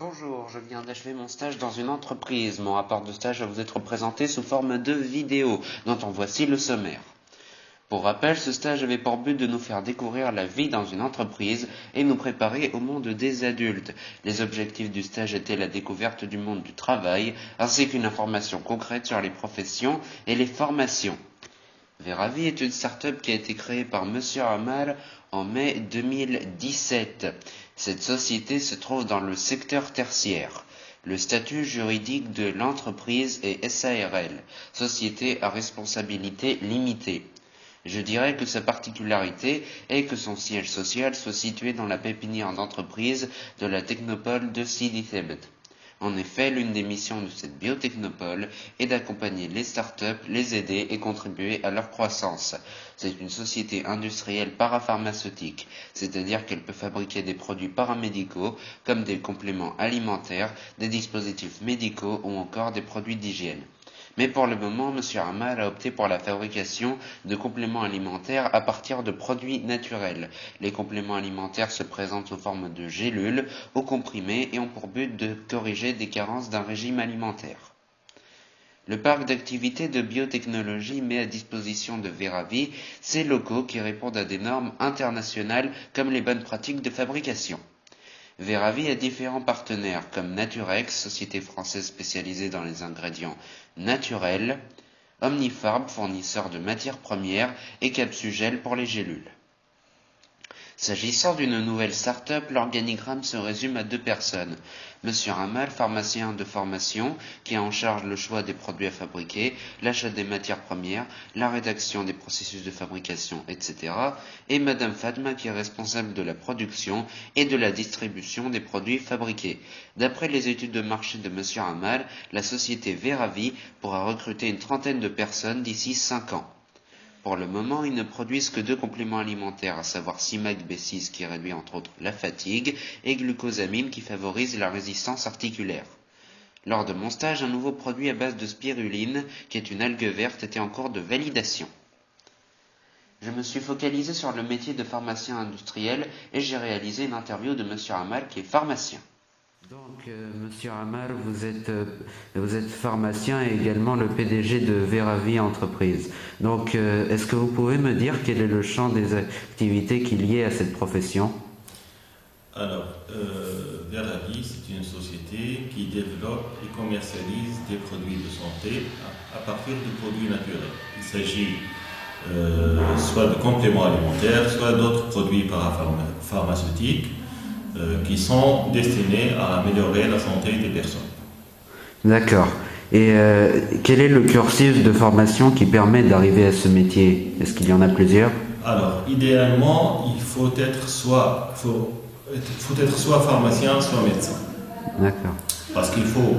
Bonjour, je viens d'achever mon stage dans une entreprise. Mon rapport de stage va vous être présenté sous forme de vidéo, dont en voici le sommaire. Pour rappel, ce stage avait pour but de nous faire découvrir la vie dans une entreprise et nous préparer au monde des adultes. Les objectifs du stage étaient la découverte du monde du travail, ainsi qu'une information concrète sur les professions et les formations. Veravi est une start-up qui a été créée par Monsieur Amal en mai 2017. Cette société se trouve dans le secteur tertiaire. Le statut juridique de l'entreprise est SARL, Société à responsabilité limitée. Je dirais que sa particularité est que son siège social soit situé dans la pépinière d'entreprise de la technopole de Sidi Thebet. En effet, l'une des missions de cette biotechnopole est d'accompagner les startups, les aider et contribuer à leur croissance. C'est une société industrielle parapharmaceutique, c'est-à-dire qu'elle peut fabriquer des produits paramédicaux comme des compléments alimentaires, des dispositifs médicaux ou encore des produits d'hygiène. Mais pour le moment, M. Amal a opté pour la fabrication de compléments alimentaires à partir de produits naturels. Les compléments alimentaires se présentent sous forme de gélules ou comprimés et ont pour but de corriger des carences d'un régime alimentaire. Le parc d'activités de biotechnologie met à disposition de Veravi ses locaux qui répondent à des normes internationales comme les bonnes pratiques de fabrication. Veravi a différents partenaires comme Naturex, société française spécialisée dans les ingrédients naturels, Omnifarb, fournisseur de matières premières, et Capsugel pour les gélules. S'agissant d'une nouvelle start-up, l'organigramme se résume à 2 personnes. Monsieur Amal, pharmacien de formation, qui a en charge le choix des produits à fabriquer, l'achat des matières premières, la rédaction des processus de fabrication, etc. Et Madame Fatma, qui est responsable de la production et de la distribution des produits fabriqués. D'après les études de marché de Monsieur Amal, la société Veravi pourra recruter une trentaine de personnes d'ici 5 ans. Pour le moment, ils ne produisent que 2 compléments alimentaires, à savoir Simac B6 qui réduit entre autres la fatigue et glucosamine qui favorise la résistance articulaire. Lors de mon stage, un nouveau produit à base de spiruline, qui est une algue verte, était en cours de validation. Je me suis focalisé sur le métier de pharmacien industriel et j'ai réalisé une interview de Monsieur Amal qui est pharmacien. Donc, Monsieur Amal, vous êtes pharmacien et également le PDG de Veravi Entreprise. Donc, est-ce que vous pouvez me dire quel est le champ des activités qui est lié à cette profession? Alors, Veravi, c'est une société qui développe et commercialise des produits de santé à partir de produits naturels. Il s'agit soit de compléments alimentaires, soit d'autres produits parapharmaceutiques qui sont destinés à améliorer la santé des personnes. D'accord. Et quel est le cursus de formation qui permet d'arriver à ce métier? Est-ce qu'il y en a plusieurs? Alors, idéalement, il faut être soit pharmacien, soit médecin. D'accord. Parce qu'il faut,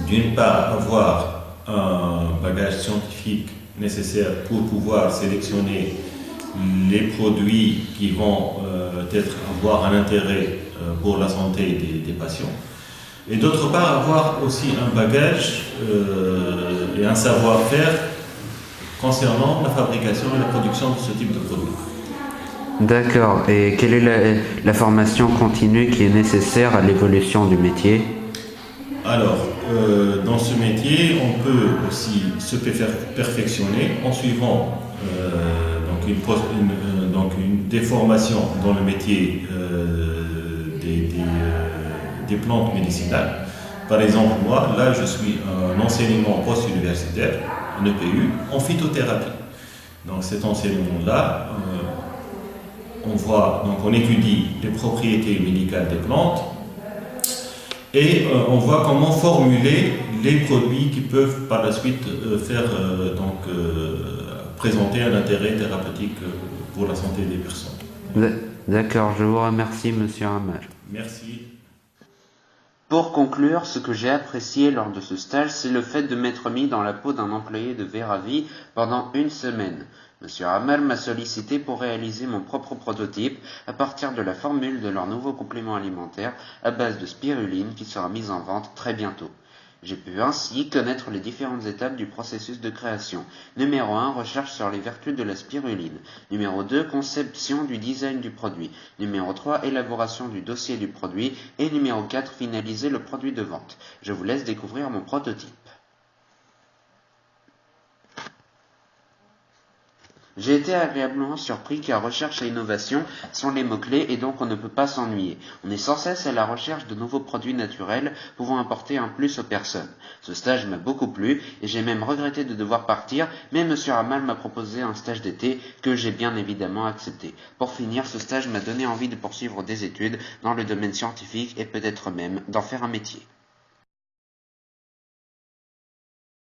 d'une part, avoir un bagage scientifique nécessaire pour pouvoir sélectionner les produits qui vont avoir un intérêt pour la santé des patients. Et d'autre part, avoir aussi un bagage et un savoir-faire concernant la fabrication et la production de ce type de produit. D'accord. Et quelle est la formation continue qui est nécessaire à l'évolution du métier? Alors, dans ce métier, on peut aussi se perfectionner en suivant des formations dans le métier des plantes médicinales. Par exemple, moi, là, je suis un enseignement post-universitaire, un EPU, en phytothérapie. Donc cet enseignement-là, on étudie les propriétés médicales des plantes et on voit comment formuler les produits qui peuvent par la suite présenter un intérêt thérapeutique pour la santé des personnes. D'accord, je vous remercie, Monsieur Amal. Merci. Pour conclure, ce que j'ai apprécié lors de ce stage, c'est le fait de m'être mis dans la peau d'un employé de Veravi pendant 1 semaine. Monsieur Amal m'a sollicité pour réaliser mon propre prototype à partir de la formule de leur nouveau complément alimentaire à base de spiruline qui sera mise en vente très bientôt. J'ai pu ainsi connaître les différentes étapes du processus de création. Numéro 1, recherche sur les vertus de la spiruline. Numéro 2, conception du design du produit. Numéro 3, élaboration du dossier du produit. Et numéro 4, finaliser le produit de vente. Je vous laisse découvrir mon prototype. J'ai été agréablement surpris car recherche et innovation sont les mots-clés et donc on ne peut pas s'ennuyer. On est sans cesse à la recherche de nouveaux produits naturels pouvant apporter un plus aux personnes. Ce stage m'a beaucoup plu et j'ai même regretté de devoir partir, mais M. Hamal m'a proposé un stage d'été que j'ai bien évidemment accepté. Pour finir, ce stage m'a donné envie de poursuivre des études dans le domaine scientifique et peut-être même d'en faire un métier.